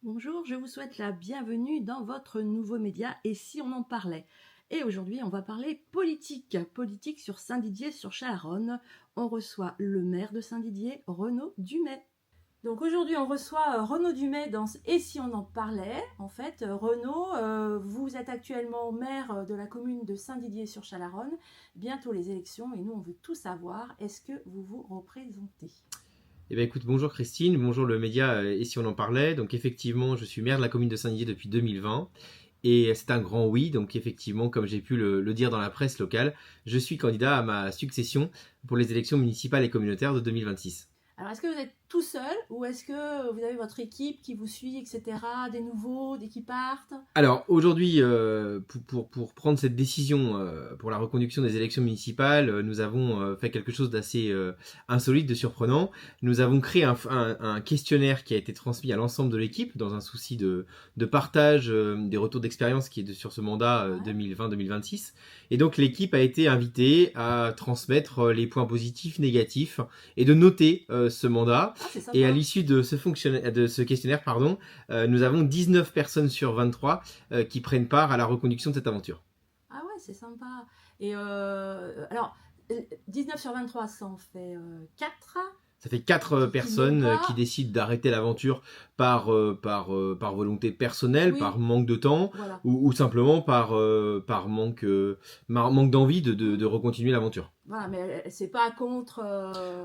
Bonjour, je vous souhaite la bienvenue dans votre nouveau média Et si on en parlait. Et aujourd'hui, on va parler politique. Politique sur Saint-Didier-sur-Chalaronne. On reçoit le maire de Saint-Didier, Renaud Dumay. Donc aujourd'hui, on reçoit Renaud Dumay dans Et si on en parlait. En fait, Renaud, vous êtes actuellement maire de la commune de Saint-Didier-sur-Chalaronne. Bientôt les élections et nous, on veut tout savoir. Est-ce que vous vous représentez ? Eh bien, écoute, bonjour Christine, bonjour le média Et si on en parlait. Donc effectivement, je suis maire de la commune de Saint-Didier depuis 2020 et c'est un grand oui. Donc effectivement, comme j'ai pu le dire dans la presse locale, je suis candidat à ma succession pour les élections municipales et communautaires de 2026. Alors, est-ce que vous êtes tout seul ou est-ce que vous avez votre équipe qui vous suit, etc., des nouveaux, des qui partent ? Alors aujourd'hui, pour prendre cette décision pour la reconduction des élections municipales, nous avons fait quelque chose d'assez insolite, de surprenant. Nous avons créé un questionnaire qui a été transmis à l'ensemble de l'équipe dans un souci de partage des retours d'expérience qui est sur ce mandat 2020-2026. Et donc l'équipe a été invitée à transmettre les points positifs, négatifs et de noter ce mandat. Ah, c'est sympa. Et à l'issue de ce questionnaire, nous avons 19 personnes sur 23 qui prennent part à la reconduction de cette aventure. Ah ouais, c'est sympa. Et alors, 19 sur 23, ça en fait 4. Ça fait 4 personnes n'ont pas. qui décident d'arrêter l'aventure par volonté personnelle, Oui. par manque de temps, Voilà. ou simplement par manque d'envie de recontinuer l'aventure. Voilà, mais c'est pas contre.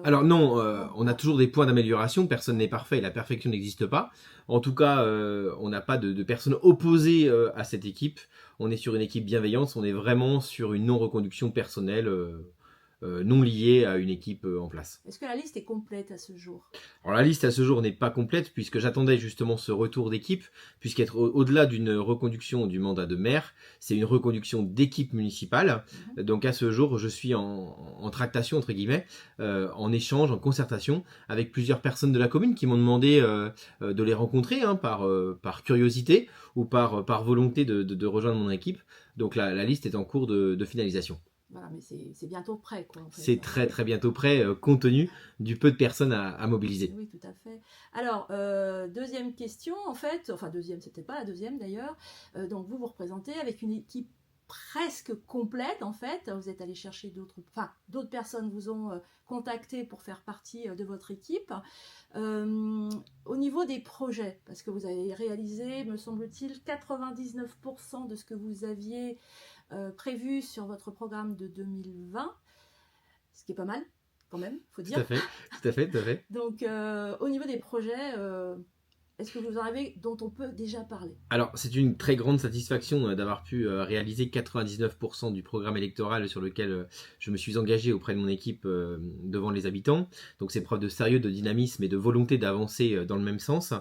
Alors non, on a toujours des points d'amélioration, personne n'est parfait, la perfection n'existe pas. En tout cas, on n'a pas de personnes opposées à cette équipe. On est sur une équipe bienveillante, on est vraiment sur une non-reconduction personnelle, non liée à une équipe en place. Est-ce que la liste est complète à ce jour ? Alors la liste à ce jour n'est pas complète puisque j'attendais justement ce retour d'équipe, puisqu'être au-delà d'une reconduction du mandat de maire, c'est une reconduction d'équipe municipale. Donc à ce jour, je suis en tractation entre guillemets, en échange, en concertation avec plusieurs personnes de la commune qui m'ont demandé de les rencontrer par curiosité ou par volonté de rejoindre mon équipe. Donc la liste est en cours de finalisation. Voilà, mais c'est bientôt prêt, quoi. En fait. C'est très très bientôt prêt, compte tenu du peu de personnes à mobiliser. Oui, tout à fait. Alors, deuxième question, en fait, enfin deuxième, c'était pas la deuxième d'ailleurs. Donc vous vous représentez avec une équipe presque complète, en fait. Vous êtes allé chercher d'autres personnes vous ont contacté pour faire partie de votre équipe. Au niveau des projets, parce que vous avez réalisé, me semble-t-il, 99% de ce que vous aviez prévu sur votre programme de 2020, ce qui est pas mal quand même, faut dire. Tout à fait. Donc, au niveau des projets, est-ce que vous en avez dont on peut déjà parler ? Alors, c'est une très grande satisfaction d'avoir pu réaliser 99% du programme électoral sur lequel je me suis engagé auprès de mon équipe devant les habitants. Donc, c'est preuve de sérieux, de dynamisme et de volonté d'avancer dans le même sens.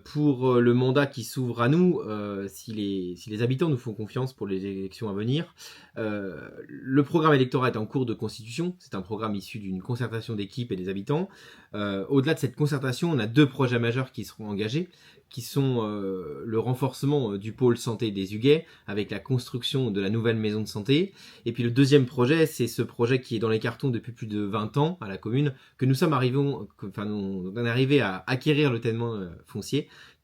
Pour le mandat qui s'ouvre à nous, si les habitants nous font confiance pour les élections à venir, le programme électoral est en cours de constitution. C'est un programme issu d'une concertation d'équipes et des habitants. Au-delà de cette concertation, on a 2 projets majeurs qui seront engagés, qui sont le renforcement du pôle santé des Huguets avec la construction de la nouvelle maison de santé. Et puis le deuxième projet, c'est ce projet qui est dans les cartons depuis plus de 20 ans à la commune, que nous sommes arrivés à acquérir le terrain foncier,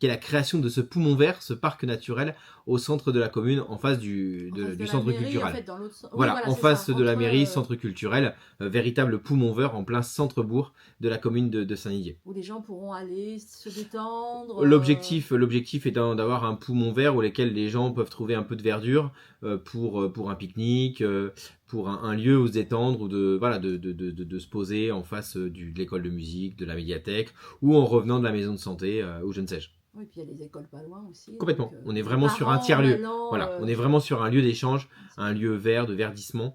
qui est la création de ce poumon vert, ce parc naturel au centre de la commune, en face du centre culturel. En fait, dans l'autre... en face de la mairie, centre culturel, véritable poumon vert en plein centre-bourg de la commune de Saint-Didier. Où les gens pourront aller se détendre. L'objectif étant d'avoir un poumon vert où lesquels les gens peuvent trouver un peu de verdure pour un pique-nique, pour un lieu où se détendre ou de se poser en face de l'école de musique, de la médiathèque ou en revenant de la maison de santé ou je ne sais-je. Oui, puis il y a les écoles pas loin aussi. Complètement. Donc, on est vraiment sur un tiers-lieu. On est vraiment sur un lieu d'échange, un lieu vert, de verdissement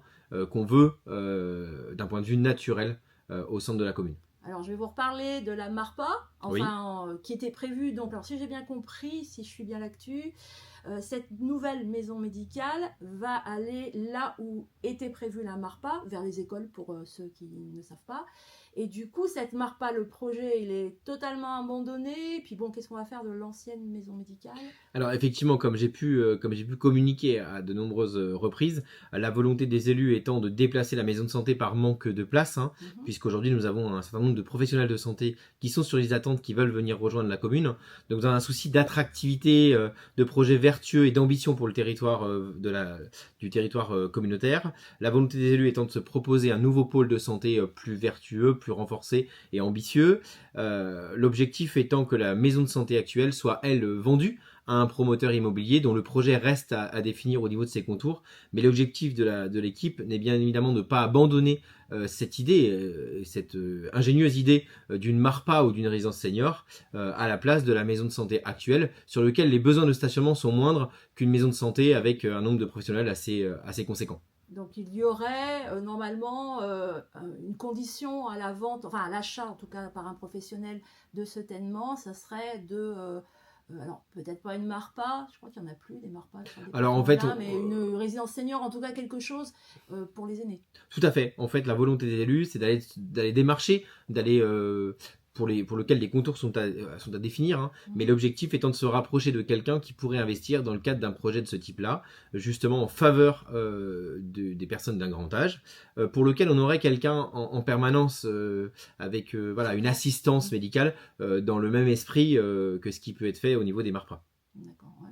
qu'on veut d'un point de vue naturel au centre de la commune. Alors, je vais vous reparler de la MARPA, qui était prévue. Donc, alors, si j'ai bien compris, si je suis bien l'actu, cette nouvelle maison médicale va aller là où était prévue la MARPA, vers les écoles pour ceux qui ne savent pas. Et du coup, cette MARPA, le projet, il est totalement abandonné. Puis bon, qu'est-ce qu'on va faire de l'ancienne maison médicale ? Alors effectivement, comme j'ai pu communiquer à de nombreuses reprises, la volonté des élus étant de déplacer la maison de santé par manque de place, puisqu'aujourd'hui nous avons un certain nombre de professionnels de santé qui sont sur les attentes importantes qui veulent venir rejoindre la commune. Donc dans un souci d'attractivité, de projets vertueux et d'ambition pour le territoire du territoire communautaire, la volonté des élus étant de se proposer un nouveau pôle de santé plus vertueux, plus renforcé et ambitieux. L'objectif étant que la maison de santé actuelle soit, elle, vendue à un promoteur immobilier dont le projet reste à définir au niveau de ses contours. Mais l'objectif de l'équipe n'est bien évidemment de ne pas abandonner cette idée, cette ingénieuse idée d'une MARPA ou d'une résidence senior à la place de la maison de santé actuelle, sur lequel les besoins de stationnement sont moindres qu'une maison de santé avec un nombre de professionnels assez conséquent. Donc il y aurait normalement une condition à la vente, enfin à l'achat en tout cas par un professionnel de ce tenement, ça serait alors peut-être pas une MARPA, je crois qu'il n'y en a plus des MARPA. Alors en fait, mais une résidence senior, en tout cas quelque chose pour les aînés. Tout à fait. En fait, la volonté des élus, c'est d'aller démarcher, pour lequel les contours sont à définir, hein. Mais l'objectif étant de se rapprocher de quelqu'un qui pourrait investir dans le cadre d'un projet de ce type-là, justement en faveur des personnes d'un grand âge, pour lequel on aurait quelqu'un en permanence avec une assistance médicale dans le même esprit que ce qui peut être fait au niveau des MARPA. D'accord, ouais.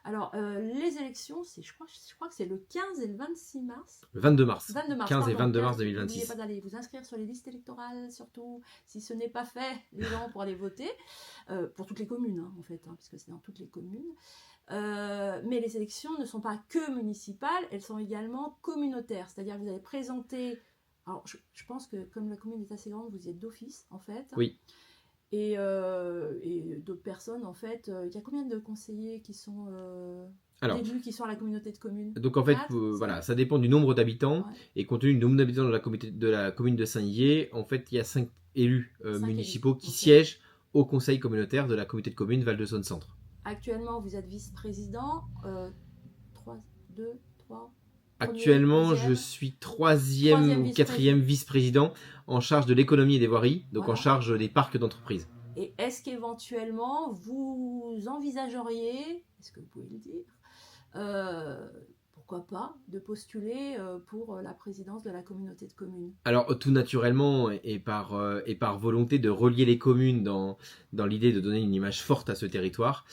Alors, les élections, je crois que c'est le 15 et le 26 mars. Le 22 mars. 15 pardon, et 22 mars 2026. N'oubliez pas d'aller vous inscrire sur les listes électorales, surtout, si ce n'est pas fait, les gens pour aller voter, pour toutes les communes, hein, en fait, hein, puisque c'est dans toutes les communes. Mais les élections ne sont pas que municipales, elles sont également communautaires. C'est-à-dire que vous allez présenter... Alors, je pense que comme la commune est assez grande, vous y êtes d'office, en fait. Oui. Et d'autres personnes, en fait, il y a combien de conseillers qui sont d'élus qui sont à la communauté de communes? Donc en fait, ça dépend du nombre d'habitants, ouais. Et compte tenu du nombre d'habitants de la commune de Saint-Didier, en fait, il y a 5 élus municipaux qui siègent au conseil communautaire de la communauté de communes Val-de-Saône Centre. Actuellement, vous êtes vice-président, 2, 3... Actuellement, je suis troisième ou quatrième vice-président en charge de l'économie et des voiries, donc en charge des parcs d'entreprise. Et est-ce qu'éventuellement, vous envisageriez, est-ce que vous pouvez le dire, pourquoi pas, de postuler pour la présidence de la communauté de communes? Alors, tout naturellement, et par volonté de relier les communes dans l'idée de donner une image forte à ce territoire,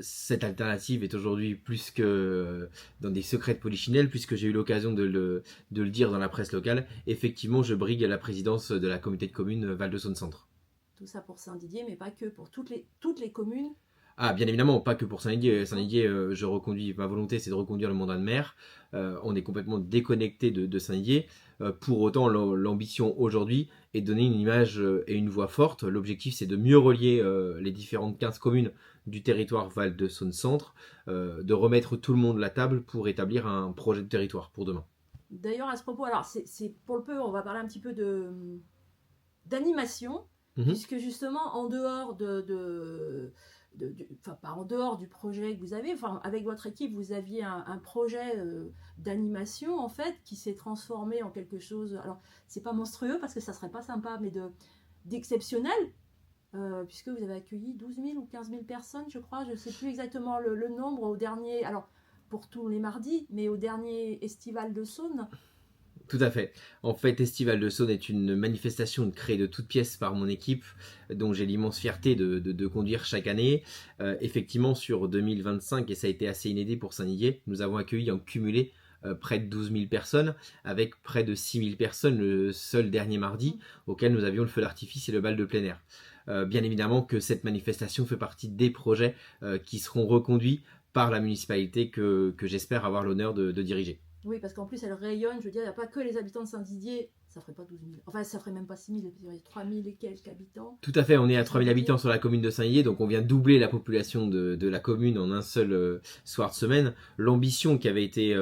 cette alternative est aujourd'hui plus que dans des secrets de polichinelle, puisque j'ai eu l'occasion de le dire dans la presse locale. Effectivement, je brigue la présidence de la communauté de communes Val-de-Saône Centre. Tout ça pour Saint-Didier, mais pas que, pour toutes les communes. Ah, bien évidemment, pas que pour Saint-Didier. Saint-Didier, ma volonté, c'est de reconduire le mandat de maire. On est complètement déconnecté de Saint-Didier. Pour autant, l'ambition aujourd'hui est de donner une image et une voix forte. L'objectif, c'est de mieux relier les différentes 15 communes du territoire Val-de-Saône Centre, de remettre tout le monde à la table pour établir un projet de territoire pour demain. D'ailleurs, à ce propos, alors c'est pour le peu, on va parler un petit peu d'animation, puisque justement, en dehors pas en dehors du projet que vous avez, avec votre équipe, vous aviez un projet d'animation, en fait, qui s'est transformé en quelque chose, alors, c'est pas monstrueux, parce que ça serait pas sympa, mais d'exceptionnel, puisque vous avez accueilli 12 000 ou 15 000 personnes, je crois, je sais plus exactement le nombre au dernier, alors, pour tous les mardis, mais au dernier Estival de Saône. Tout à fait. En fait, Estival de Saône est une manifestation créée de toutes pièces par mon équipe, dont j'ai l'immense fierté de conduire chaque année. Effectivement, sur 2025, et ça a été assez inédit pour Saint-Didier, nous avons accueilli en cumulé près de 12 000 personnes, avec près de 6 000 personnes le seul dernier mardi, auquel nous avions le feu d'artifice et le bal de plein air. Bien évidemment que cette manifestation fait partie des projets qui seront reconduits par la municipalité que j'espère avoir l'honneur de diriger. Oui, parce qu'en plus, elle rayonne, je veux dire, il n'y a pas que les habitants de Saint-Didier, ça ferait pas 12 000, enfin, ça ferait même pas 6 000, il y aurait 3 000 et quelques habitants. Tout à fait, on est à 3 000 habitants sur la commune de Saint-Didier, donc on vient doubler la population de la commune en un seul soir de semaine. L'ambition qui avait été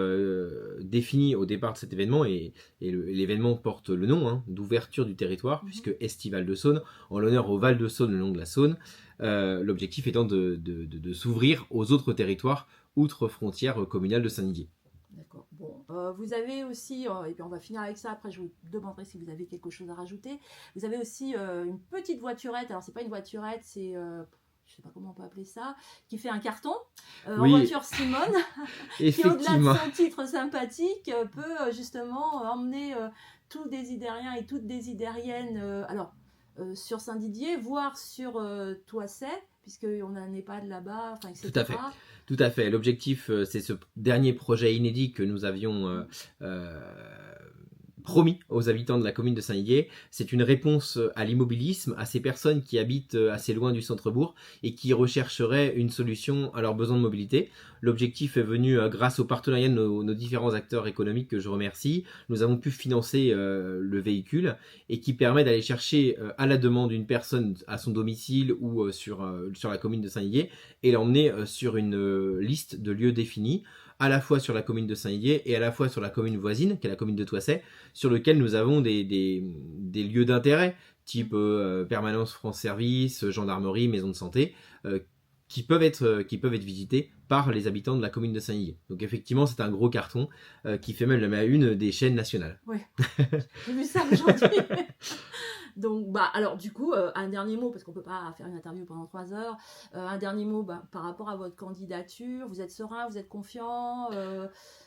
définie au départ de cet événement, et l'événement porte le nom d'ouverture du territoire, puisque Estival de Saône, en l'honneur au Val de Saône, le long de la Saône, l'objectif étant de s'ouvrir aux autres territoires outre frontières communales de Saint-Didier. D'accord. Bon, vous avez aussi, et puis on va finir avec ça, après je vous demanderai si vous avez quelque chose à rajouter, vous avez aussi une petite voiturette, alors c'est pas une voiturette, c'est, je sais pas comment on peut appeler ça, qui fait un carton, en voiture Simone, qui au-delà de son titre sympathique, peut justement emmener tous désidériens et toutes désidériennes, alors sur Saint-Didier, voire sur Toisset, puisqu'on a un EHPAD là-bas, enfin, etc. Tout à fait. Tout à fait. L'objectif, c'est ce dernier projet inédit que nous avions promis aux habitants de la commune de Saint-Didier. C'est une réponse à l'immobilisme, à ces personnes qui habitent assez loin du centre-bourg et qui rechercheraient une solution à leurs besoins de mobilité. L'objectif est venu grâce au partenariat de nos différents acteurs économiques que je remercie. Nous avons pu financer le véhicule et qui permet d'aller chercher à la demande une personne à son domicile ou sur la commune de Saint-Didier et l'emmener sur une liste de lieux définis, à la fois sur la commune de Saint-Didier et à la fois sur la commune voisine, qui est la commune de Toisset, sur lequel nous avons des lieux d'intérêt, type permanence France Service, gendarmerie, maison de santé, qui peuvent être visités par les habitants de la commune de Saint-Didier. Donc effectivement, c'est un gros carton qui fait même la une des chaînes nationales. Oui, j'ai vu ça aujourd'hui. Donc, alors du coup, un dernier mot, parce qu'on ne peut pas faire une interview pendant 3 heures, un dernier mot par rapport à votre candidature. Vous êtes serein, vous êtes confiant,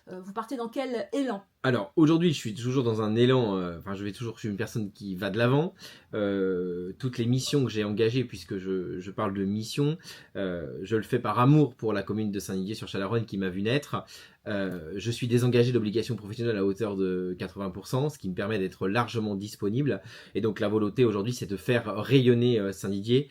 vous partez dans quel élan? Alors aujourd'hui, je suis toujours dans un élan, je suis une personne qui va de l'avant. Toutes les missions que j'ai engagées, puisque je parle de mission, je le fais par amour pour la commune de Saint-Didier sur Chalaronne qui m'a vu naître. Je suis désengagé d'obligations professionnelles à hauteur de 80%, ce qui me permet d'être largement disponible. Et donc la volonté aujourd'hui, c'est de faire rayonner Saint-Didier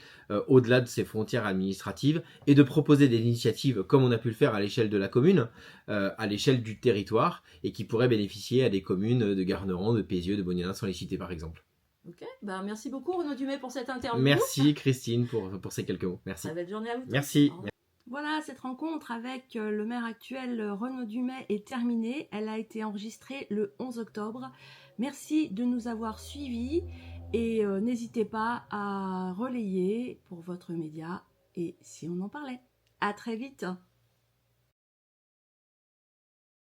au-delà de ses frontières administratives et de proposer des initiatives comme on a pu le faire à l'échelle de la commune, à l'échelle du territoire, et qui pourraient bénéficier à des communes de Garnerans, de Pézieux, de Bonnier sans les citer par exemple. Ok, merci beaucoup Renaud Dumay pour cette interview. Merci Christine pour ces quelques mots. Merci. Belle journée à vous tous. Merci. Voilà, cette rencontre avec le maire actuel Renaud Dumay est terminée. Elle a été enregistrée le 11 octobre. Merci de nous avoir suivis et n'hésitez pas à relayer pour votre média et si on en parlait. À très vite.